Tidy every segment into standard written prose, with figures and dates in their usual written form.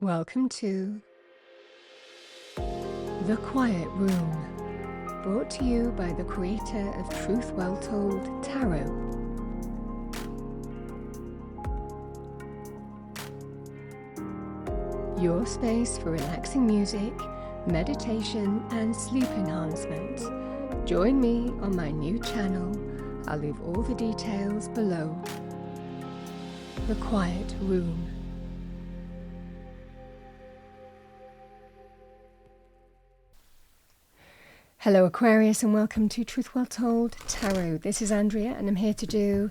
Welcome to The Quiet Room, brought to you by the creator of Truth Well Told Tarot. Your space for relaxing music, meditation and sleep enhancement. Join me on my new channel. I'll leave all the details below. The Quiet Room. Hello Aquarius and welcome to Truth Well Told Tarot. This is Andrea and I'm here to do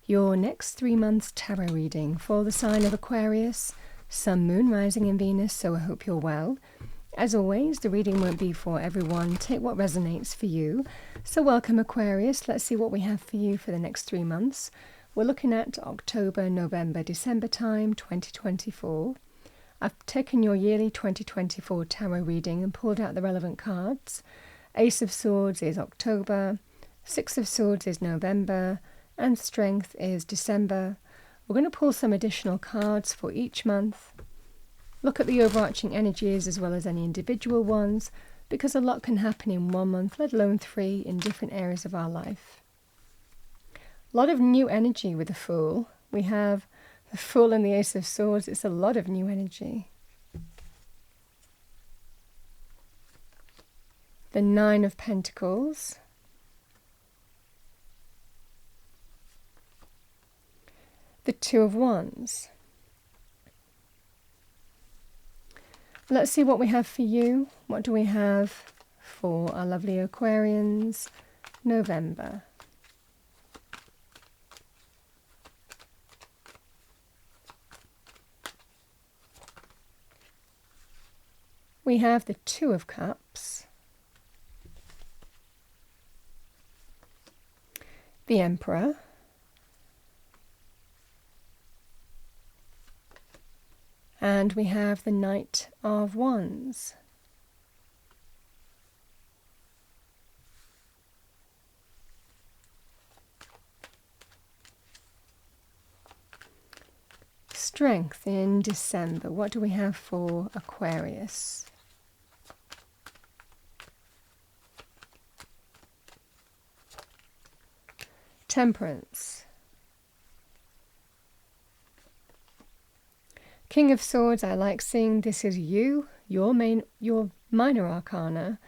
your next 3 months tarot reading for the sign of Aquarius, Sun, Moon, Rising in Venus, so I hope you're well. As always, the reading won't be for everyone. Take what resonates for you. So welcome Aquarius. Let's see what we have for you for the next 3 months. We're looking at October, November, December time, 2024. I've taken your yearly 2024 tarot reading and pulled out the relevant cards. Ace of Swords is October, Six of Swords is November, and Strength is December. We're going to pull some additional cards for each month. Look at the overarching energies as well as any individual ones, because a lot can happen in 1 month, let alone 3 in different areas of our life. A lot of new energy with the Fool. We have the Fool and the Ace of Swords. It's a lot of new energy. The Nine of Pentacles, the Two of Wands. Let's see what we have for you. What do we have for our lovely Aquarians? November. We have the Two of Cups, the Emperor, and we have the Knight of Wands. Strength in December. What do we have for Aquarius? Temperance. King of Swords, I like seeing this is your minor arcana.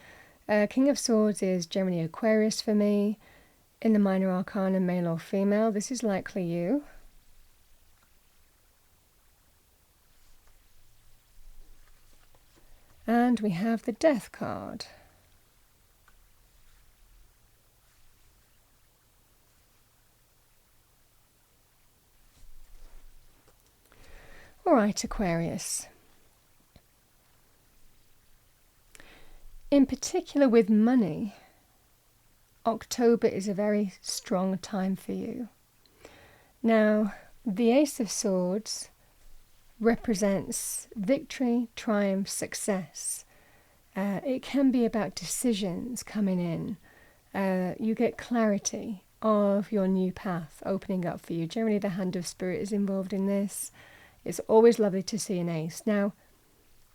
King of Swords is generally Aquarius for me. In the minor arcana, male or female, this is likely you. And we have the Death card. All right, Aquarius. In particular with money, October is a very strong time for you. Now, the Ace of Swords represents victory, triumph, success. It can be about decisions coming in. You get clarity of your new path opening up for you. Generally, the Hand of Spirit is involved in this. It's always lovely to see an ace. Now,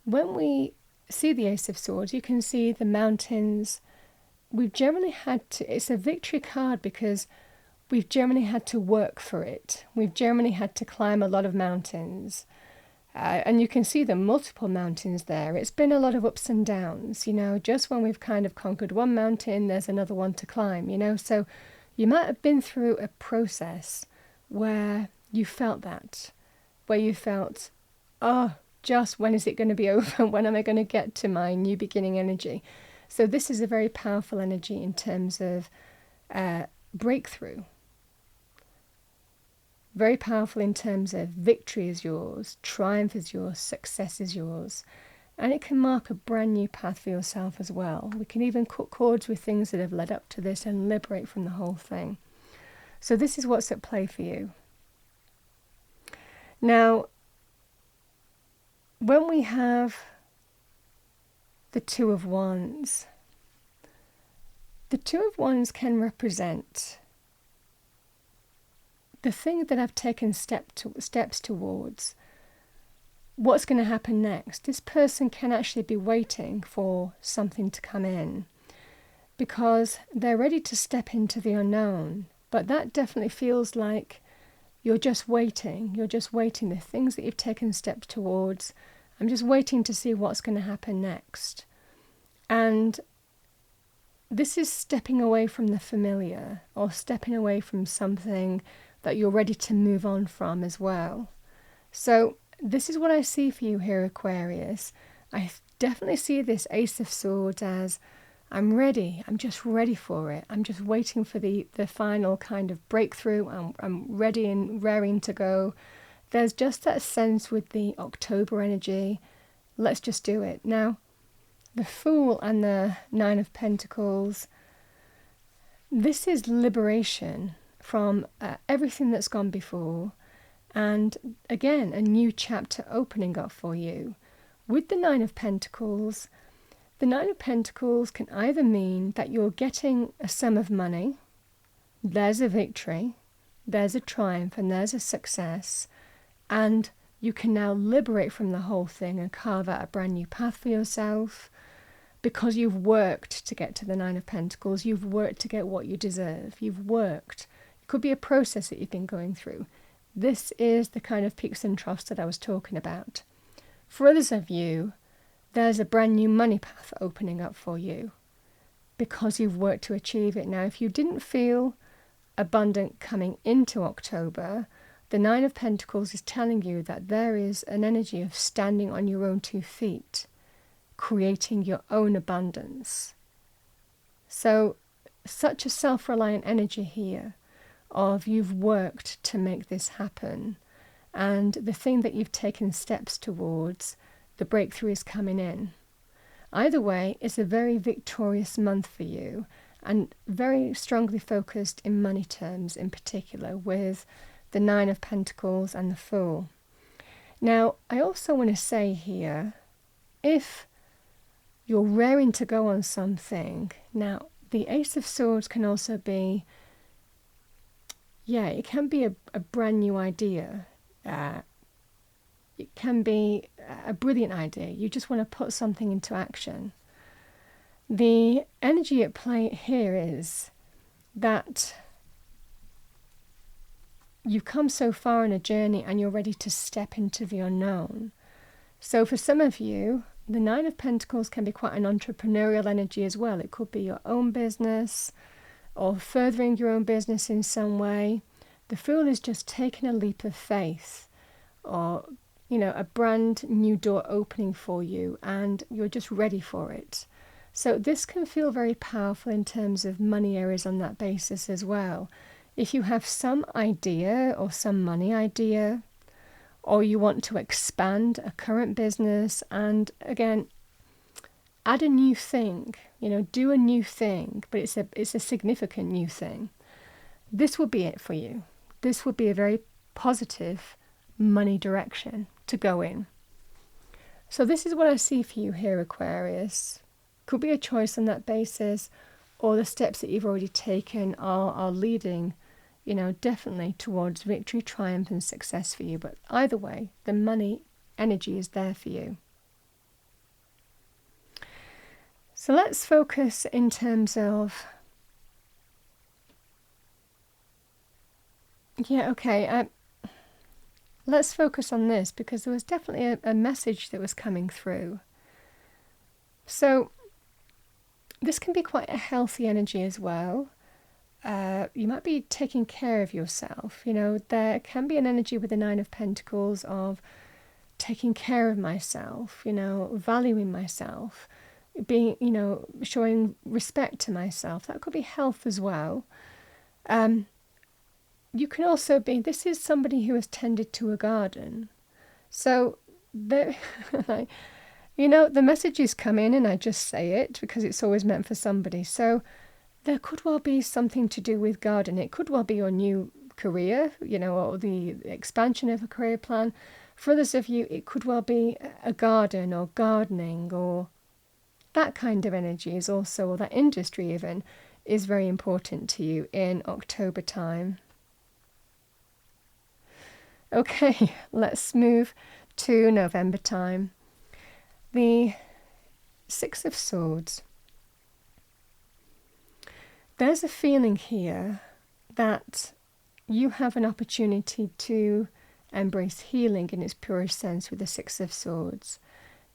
when we see the Ace of Swords, you can see the mountains. We've generally had to, it's a victory card because we've generally had to work for it. We've generally had to climb a lot of mountains. And you can see the multiple mountains there. It's been a lot of ups and downs, you know, just when we've kind of conquered one mountain, there's another one to climb, you know. So you might have been through a process where you felt that. Where you felt, oh, just when is it going to be over? When am I going to get to my new beginning energy? So this is a very powerful energy in terms of breakthrough. Very powerful in terms of victory is yours, triumph is yours, success is yours. And it can mark a brand new path for yourself as well. We can even cut cords with things that have led up to this and liberate from the whole thing. So this is what's at play for you. Now, when we have the Two of Wands, the Two of Wands can represent the thing that I've taken steps towards. what's going to happen next. This person can actually be waiting for something to come in because they're ready to step into the unknown. But that definitely feels like you're just waiting. You're just waiting. The things that you've taken steps towards, I'm just waiting to see what's going to happen next. And this is stepping away from the familiar, or stepping away from something that you're ready to move on from as well. So this is what I see for you here, Aquarius. I definitely see this Ace of Swords as, I'm ready. I'm just ready for it. I'm just waiting for the final kind of breakthrough. I'm ready and raring to go. There's just that sense with the October energy. Let's just do it. Now, the Fool and the Nine of Pentacles, this is liberation from everything that's gone before. And again, a new chapter opening up for you. With the Nine of Pentacles, the Nine of Pentacles can either mean that you're getting a sum of money, there's a victory, there's a triumph, and there's a success, and you can now liberate from the whole thing and carve out a brand new path for yourself because you've worked to get to the Nine of Pentacles, you've worked to get what you deserve, you've worked. It could be a process that you've been going through. This is the kind of peaks and troughs that I was talking about. For others of you, there's a brand new money path opening up for you because you've worked to achieve it. Now, if you didn't feel abundant coming into October, the Nine of Pentacles is telling you that there is an energy of standing on your own 2 feet, creating your own abundance. So, such a self-reliant energy here of you've worked to make this happen, and the thing that you've taken steps towards, the breakthrough is coming in. Either way, it's a very victorious month for you, and very strongly focused in money terms in particular, with the Nine of Pentacles and the Fool. Now, I also want to say here, if you're raring to go on something, now the Ace of Swords can also be, it can be a brand new idea. It can be a brilliant idea. You just want to put something into action. The energy at play here is that you've come so far in a journey and you're ready to step into the unknown. So for some of you, the Nine of Pentacles can be quite an entrepreneurial energy as well. It could be your own business or furthering your own business in some way. The Fool is just taking a leap of faith, or a brand new door opening for you, and you're just ready for it. So this can feel very powerful in terms of money areas on that basis as well. If you have some idea or some money idea, or you want to expand a current business and again, add a new thing, do a new thing, but it's a significant new thing. This will be it for you. This would be a very positive money direction to go in. So this is what I see for you here, Aquarius. Could be a choice on that basis, or the steps that you've already taken are leading, definitely towards victory, triumph and success for you. But either way, the money energy is there for you. So let's focus in terms of let's focus on this, because there was definitely a message that was coming through. So this can be quite a healthy energy as well. You might be taking care of yourself. There can be an energy with the Nine of Pentacles of taking care of myself, valuing myself, being, showing respect to myself. That could be health as well. You can also be, this is somebody who has tended to a garden. So, the messages come in and I just say it because it's always meant for somebody. So there could well be something to do with gardening. It could well be your new career, or the expansion of a career plan. For others of you, it could well be a garden or gardening, or that kind of energy is also, or that industry even, is very important to you in October time. Okay, let's move to November time. The Six of Swords. There's a feeling here that you have an opportunity to embrace healing in its purest sense with the Six of Swords.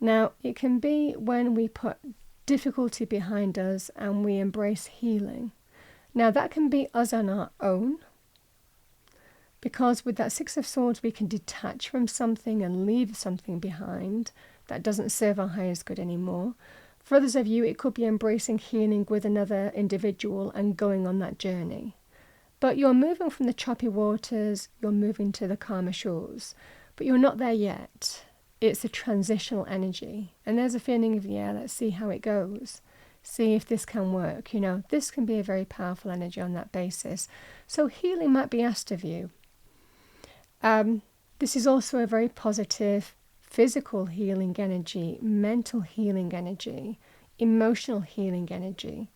Now, it can be when we put difficulty behind us and we embrace healing. Now, that can be us on our own, because with that Six of Swords, we can detach from something and leave something behind that doesn't serve our highest good anymore. For others of you, it could be embracing healing with another individual and going on that journey. But you're moving from the choppy waters, you're moving to the calmer shores, but you're not there yet. It's a transitional energy. And there's a feeling of, yeah, let's see how it goes. See if this can work. This can be a very powerful energy on that basis. So healing might be asked of you. This is also a very positive physical healing energy, mental healing energy, emotional healing energy.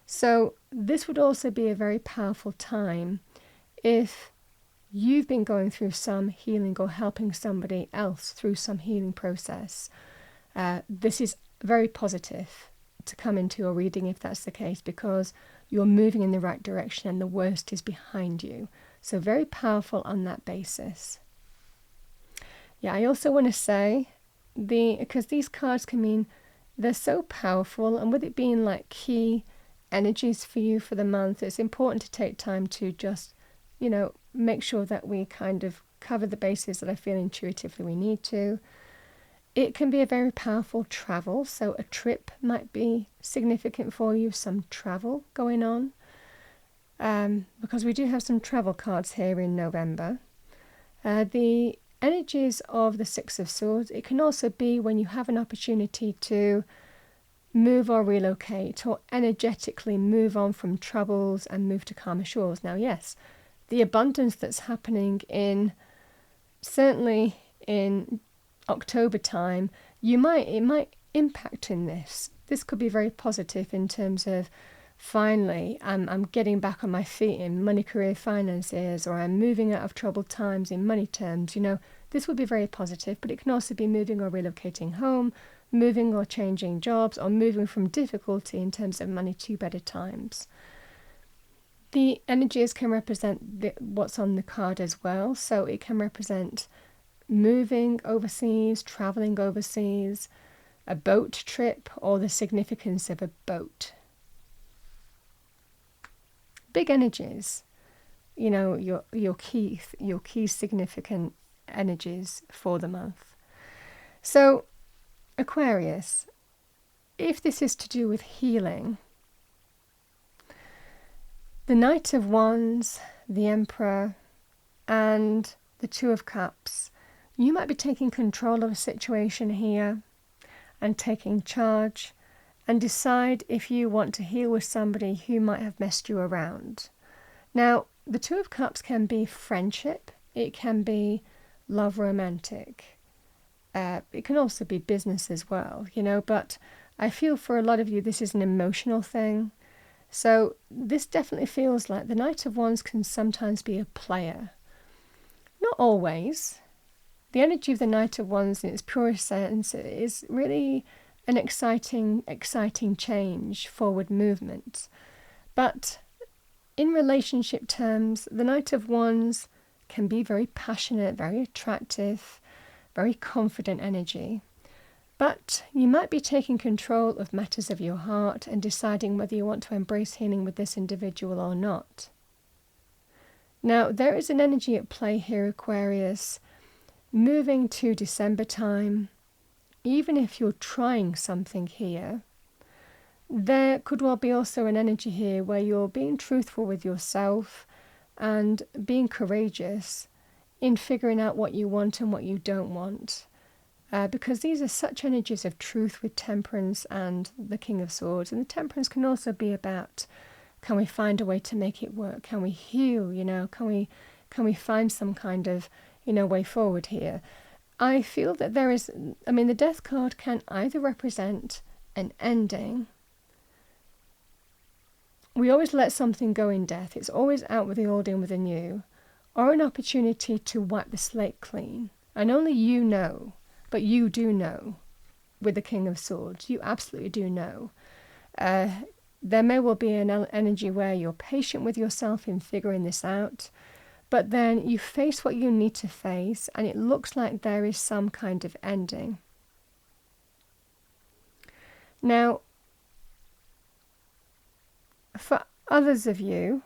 So this would also be a very powerful time if you've been going through some healing or helping somebody else through some healing process. This is very positive to come into your reading if that's the case, because you're moving in the right direction and the worst is behind you. So very powerful on that basis. Yeah, I also want to say, because these cards can mean they're so powerful, and with it being like key energies for you for the month, it's important to take time to just, make sure that we kind of cover the bases that I feel intuitively we need to. It can be a very powerful travel, so a trip might be significant for you, some travel going on, because we do have some travel cards here in November. The energies of the Six of Swords, it can also be when you have an opportunity to move or relocate or energetically move on from troubles and move to calmer shores. Now, yes, the abundance that's happening certainly in October time, it might impact in this. This could be very positive in terms of, finally, I'm getting back on my feet in money, career, finances, or I'm moving out of troubled times in money terms. This would be very positive, but it can also be moving or relocating home, moving or changing jobs, or moving from difficulty in terms of money to better times. The energies can represent what's on the card as well. So it can represent moving overseas, traveling overseas, a boat trip, or the significance of a boat. Big energies, your key significant energies for the month. So, Aquarius, if this is to do with healing, the Knight of Wands, the Emperor, and the Two of Cups, you might be taking control of a situation here and taking charge, and decide if you want to heal with somebody who might have messed you around. Now, the Two of Cups can be friendship, it can be love romantic, it can also be business as well, but I feel for a lot of you this is an emotional thing. So this definitely feels like the Knight of Wands can sometimes be a player. Not always. The energy of the Knight of Wands in its purest sense is really an exciting change, forward movement. But in relationship terms, the Knight of Wands can be very passionate, very attractive, very confident energy. But you might be taking control of matters of your heart and deciding whether you want to embrace healing with this individual or not. Now, there is an energy at play here, Aquarius, moving to December time. Even if you're trying something here, there could well be also an energy here where you're being truthful with yourself and being courageous in figuring out what you want and what you don't want. Because these are such energies of truth with Temperance and the King of Swords. And the Temperance can also be about, can we find a way to make it work? Can we heal? Can we find some kind of, way forward here? I feel that there is, the Death card can either represent an ending. We always let something go in death. It's always out with the old, in with the new. Or an opportunity to wipe the slate clean. And only you know, but you do know with the King of Swords. You absolutely do know. There may well be an energy where you're patient with yourself in figuring this out, but then you face what you need to face, and it looks like there is some kind of ending. Now, for others of you,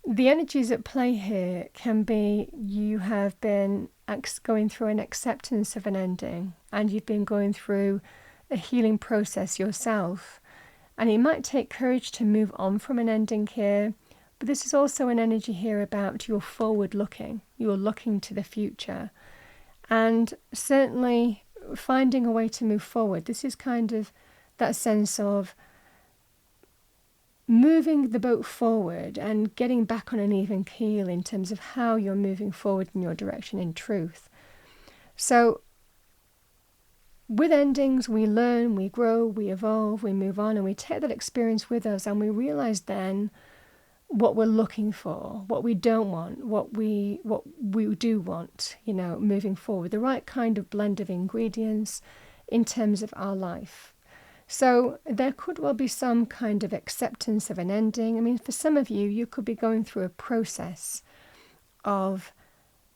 the energies at play here can be you have been going through an acceptance of an ending, and you've been going through a healing process yourself. And it might take courage to move on from an ending here, but this is also an energy here about you're forward looking, you're looking to the future, and certainly finding a way to move forward. This is kind of that sense of moving the boat forward and getting back on an even keel in terms of how you're moving forward in your direction in truth. So with endings, we learn, we grow, we evolve, we move on, and we take that experience with us, and we realize then what we're looking for, what we don't want, what we do want, moving forward, the right kind of blend of ingredients in terms of our life. So there could well be some kind of acceptance of an ending. I mean, for some of you, you could be going through a process of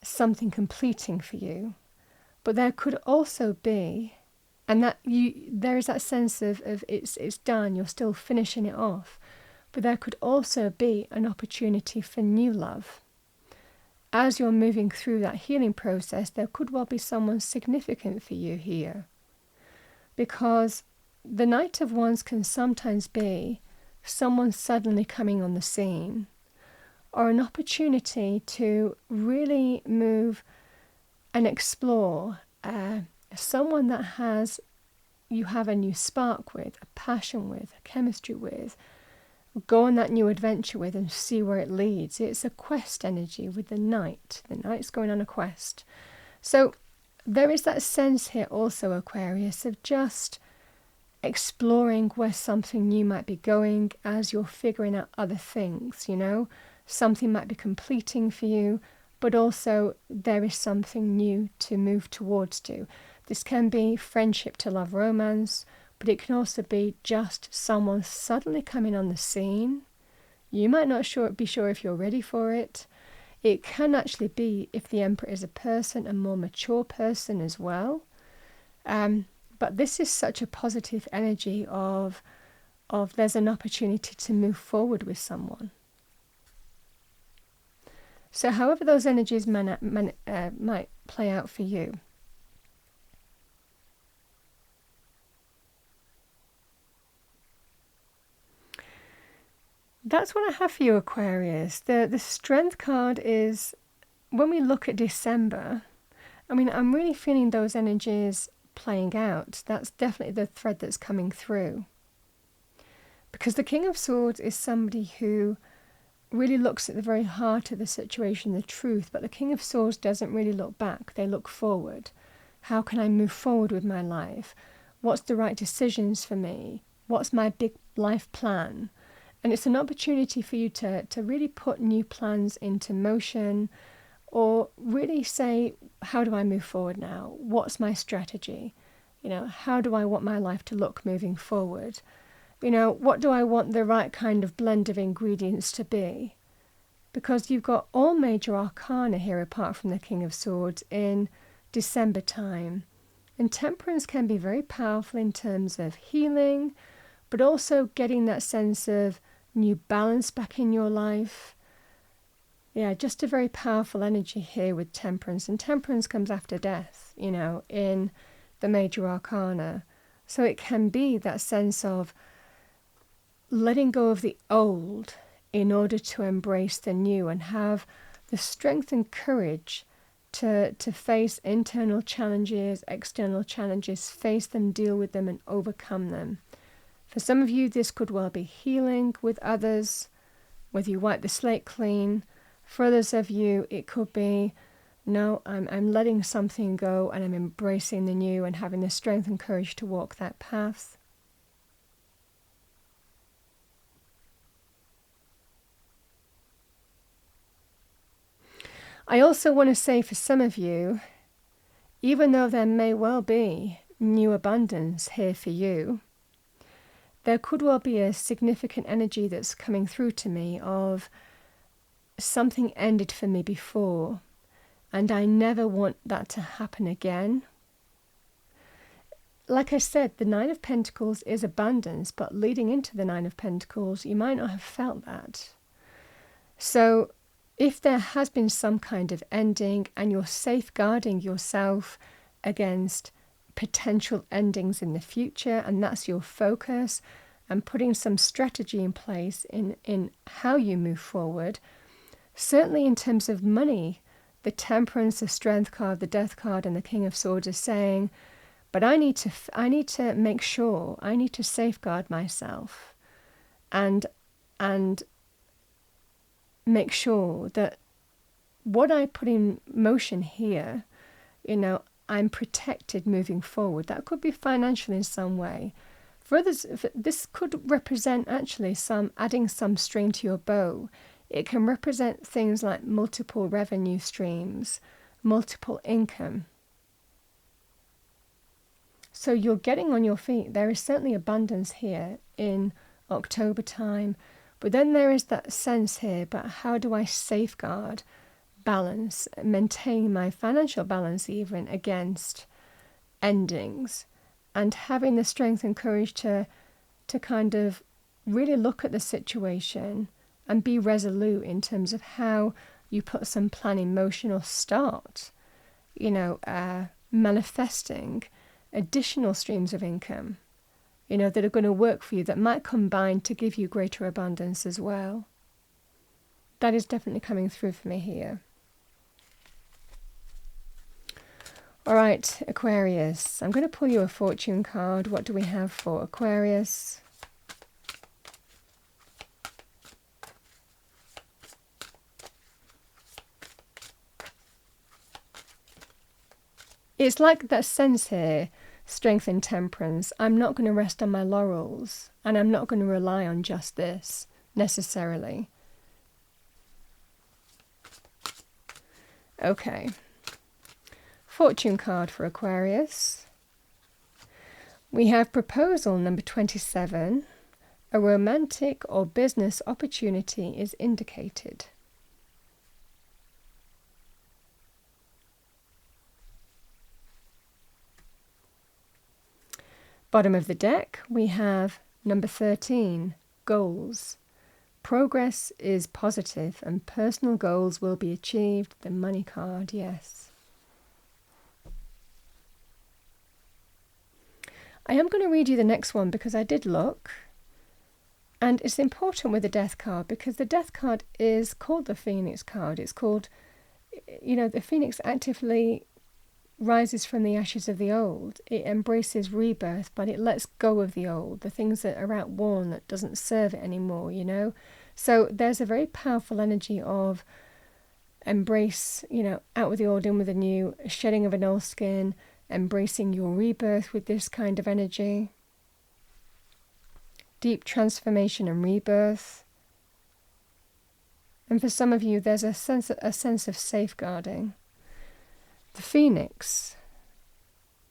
something completing for you, but there could also be, and there is that sense of it's done, you're still finishing it off, but there could also be an opportunity for new love. As you're moving through that healing process, there could well be someone significant for you here, because the Knight of Wands can sometimes be someone suddenly coming on the scene, or an opportunity to really move and explore someone that you have a new spark with, a passion with, a chemistry with. Go on that new adventure with and see where it leads. It's a quest energy with the Knight. The Knight's going on a quest. So there is that sense here also, Aquarius, of just exploring where something new might be going as you're figuring out other things, Something might be completing for you, but also there is something new to move towards to. This can be friendship to love romance, but it can also be just someone suddenly coming on the scene. You might not be sure if you're ready for it. It can actually be, if the Emperor is a person, a more mature person as well. But this is such a positive energy of there's an opportunity to move forward with someone. So however those energies might play out for you. That's what I have for you, Aquarius. The Strength card is, when we look at December, I'm really feeling those energies playing out. That's definitely the thread that's coming through. Because the King of Swords is somebody who really looks at the very heart of the situation, the truth, but the King of Swords doesn't really look back. They look forward. How can I move forward with my life? What's the right decisions for me? What's my big life plan? And it's an opportunity for you to really put new plans into motion, or really say, how do I move forward now? What's my strategy? How do I want my life to look moving forward? What do I want the right kind of blend of ingredients to be? Because you've got all major arcana here apart from the King of Swords in December time. And Temperance can be very powerful in terms of healing, but also getting that sense of new balance back in your life. Yeah, just a very powerful energy here with Temperance. And Temperance comes after death, in the major arcana. So it can be that sense of letting go of the old in order to embrace the new, and have the strength and courage to face internal challenges, external challenges, face them, deal with them, and overcome them. For some of you, this could well be healing. With others, whether you wipe the slate clean. For others of you, it could be, no, I'm letting something go and I'm embracing the new and having the strength and courage to walk that path. I also want to say for some of you, even though there may well be new abundance here for you, there could well be a significant energy that's coming through to me of something ended for me before, and I never want that to happen again. Like I said, the Nine of Pentacles is abundance, but leading into the Nine of Pentacles, you might not have felt that. So if there has been some kind of ending and you're safeguarding yourself against potential endings in the future, and that's your focus, and putting some strategy in place in how you move forward, certainly in terms of money, the Temperance, the Strength card, the Death card, and the King of Swords are saying, but I need to make sure, I need to safeguard myself and make sure that what I put in motion here, I'm protected moving forward. That could be financial in some way. For others, this could represent actually adding some string to your bow. It can represent things like multiple revenue streams, multiple income. So you're getting on your feet. There is certainly abundance here in October time. But then there is that sense here about how do I safeguard, balance, maintain my financial balance even against endings, and having the strength and courage to kind of really look at the situation and be resolute in terms of how you put some plan in motion or start, manifesting additional streams of income, that are going to work for you, that might combine to give you greater abundance as well. That is definitely coming through for me here. All right, Aquarius. I'm going to pull you a fortune card. What do we have for Aquarius? It's like that sense here, strength and temperance. I'm not going to rest on my laurels, and I'm not going to rely on just this necessarily. Okay. Fortune card for Aquarius. We have proposal number 27. A romantic or business opportunity is indicated. Bottom of the deck, we have number 13, goals. Progress is positive and personal goals will be achieved. The money card, yes. I am going to read you the next one because I did look. And it's important with the Death card because the Death card is called the Phoenix card. It's called, the Phoenix actively rises from the ashes of the old. It embraces rebirth, but it lets go of the old, the things that are outworn, that doesn't serve it anymore, So there's a very powerful energy of embrace, out with the old, in with the new, shedding of an old skin, embracing your rebirth with this kind of energy. Deep transformation and rebirth. And for some of you, there's a sense of safeguarding. The Phoenix,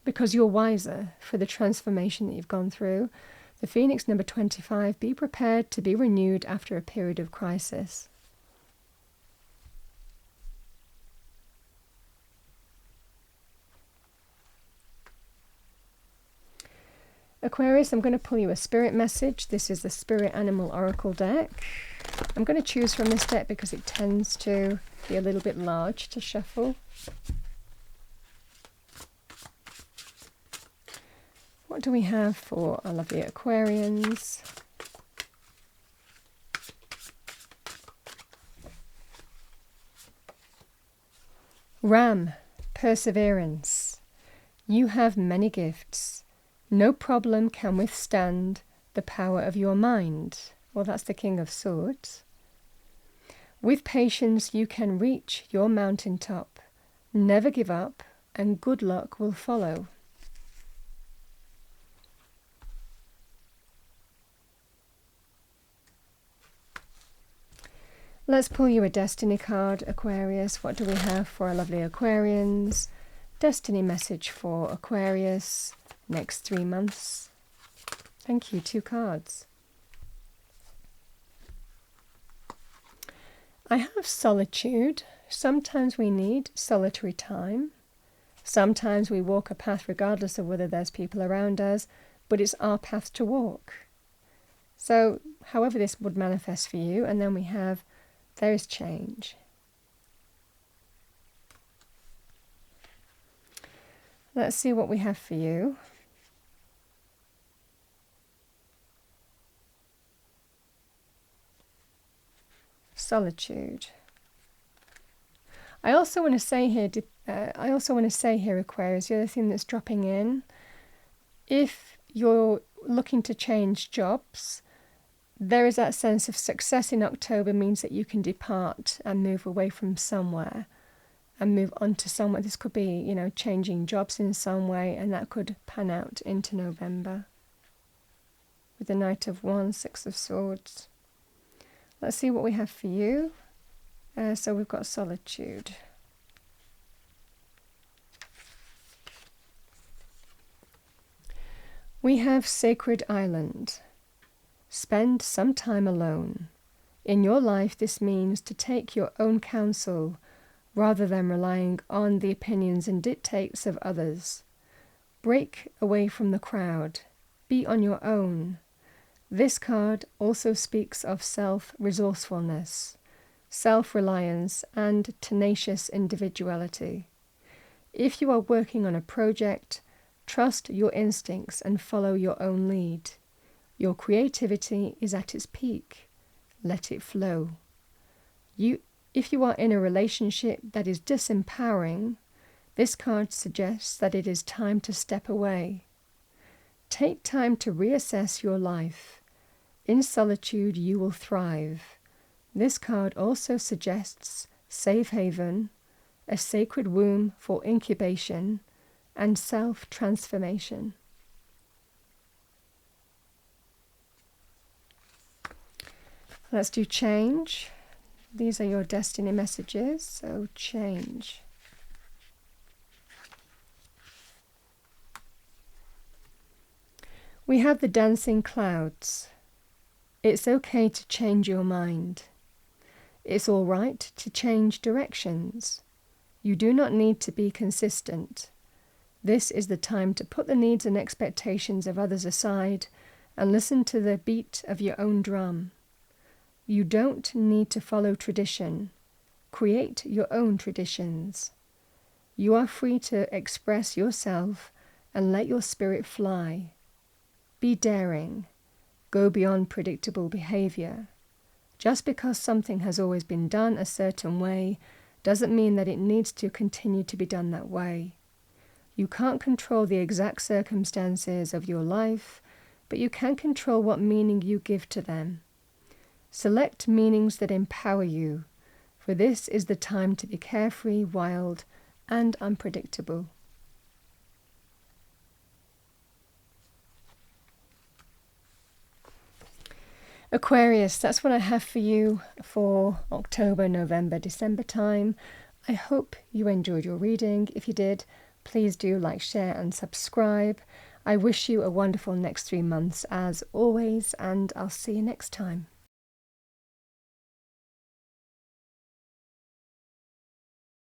because you're wiser for the transformation that you've gone through. The Phoenix, number 25, be prepared to be renewed after a period of crisis. Aquarius, I'm going to pull you a spirit message. This is the Spirit Animal Oracle deck. I'm going to choose from this deck because it tends to be a little bit large to shuffle. What do we have for our lovely Aquarians? Ram, perseverance. You have many gifts. No problem can withstand the power of your mind. Well, that's the King of Swords. With patience, you can reach your mountaintop. Never give up, and good luck will follow. Let's pull you a destiny card, Aquarius. What do we have for our lovely Aquarians? Destiny message for Aquarius, next 3 months. Thank you, 2 cards. I have solitude. Sometimes we need solitary time. Sometimes we walk a path regardless of whether there's people around us, but it's our path to walk. So, however this would manifest for you, and then we have, there is change. Let's see what we have for you. Solitude. I also want to say here, Aquarius, the other thing that's dropping in, if you're looking to change jobs, there is that sense of success in October means that you can depart and move away from somewhere and move on to somewhere. This could be, you know, changing jobs in some way, and that could pan out into November with the Knight of Wands, 6 of Swords. Let's see what we have for you. So we've got solitude. We have Sacred Island. Spend some time alone. In your life, this means to take your own counsel rather than relying on the opinions and dictates of others. Break away from the crowd. Be on your own. This card also speaks of self-resourcefulness, self-reliance, and tenacious individuality. If you are working on a project, trust your instincts and follow your own lead. Your creativity is at its peak. Let it flow. If you are in a relationship that is disempowering, this card suggests that it is time to step away. Take time to reassess your life. In solitude, you will thrive. This card also suggests safe haven, a sacred womb for incubation, and self-transformation. Let's do change. These are your destiny messages, so change. We have the dancing clouds. It's okay to change your mind. It's all right to change directions. You do not need to be consistent. This is the time to put the needs and expectations of others aside and listen to the beat of your own drum. You don't need to follow tradition. Create your own traditions. You are free to express yourself and let your spirit fly. Be daring. Go beyond predictable behavior. Just because something has always been done a certain way doesn't mean that it needs to continue to be done that way. You can't control the exact circumstances of your life, but you can control what meaning you give to them. Select meanings that empower you, for this is the time to be carefree, wild, and unpredictable. Aquarius, that's what I have for you for October, November, December time. I hope you enjoyed your reading. If you did, please do like, share, and subscribe. I wish you a wonderful next 3 months as always, and I'll see you next time.